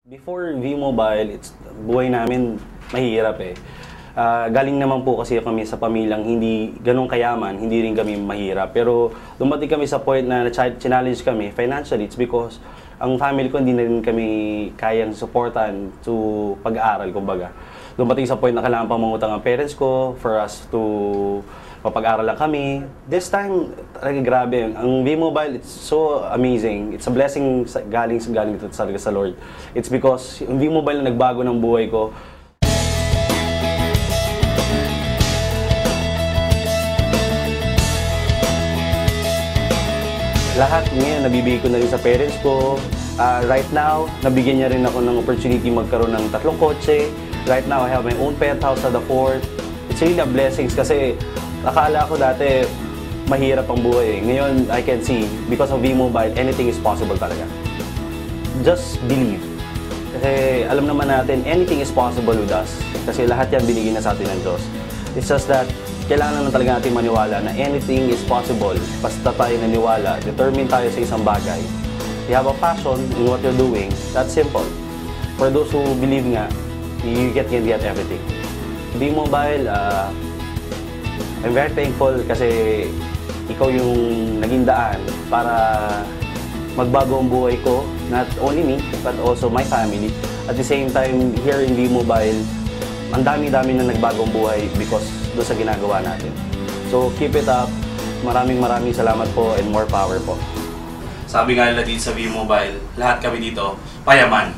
Before V-Mobile, buhay namin mahirap eh. Galing naman po kasi kami sa pamilyang hindi ganun kayaman, hindi rin kami mahirap. Pero dumating kami sa point na challenge kami financially, it's because ang family ko hindi na rin kami kayang supportan to pag-aaral, kumbaga. Dumating sa point na kailangan pang mangutang ang parents ko for us to mapag-aral lang kami. This time, talaga grabe. Ang V-Mobile, it's so amazing. It's a blessing galing ito talaga sa Lord. It's because yung V-Mobile na nagbago ng buhay ko. Lahat ngayon, nabibigay ko na rin sa parents ko. Right now, nabigyan niya rin ako ng opportunity magkaroon ng 3 kotse. Right now, I have my own penthouse at the fort. It's really a blessings kasi akala ko dati mahirap ang buhay eh. Ngayon, I can see, because of V-Mobile, anything is possible talaga. Just believe. Kasi alam naman natin, anything is possible with us. Kasi lahat yan binigay na sa atin ng Diyos. It's just that, kailangan naman talaga natin maniwala na anything is possible. Basta tayo naniwala, determine tayo sa isang bagay. You have a passion in what you're doing, that's simple. For those who believe nga, you can get everything. V-Mobile, I'm very thankful kasi ikaw yung naging daan para magbago ang buhay ko. Not only me, but also my family. At the same time, here in V-Mobile, ang dami-dami na nagbagong buhay because doon sa ginagawa natin. So, keep it up. Maraming salamat po and more power po. Sabi nga nila dito sa V-Mobile, lahat kami dito, payaman.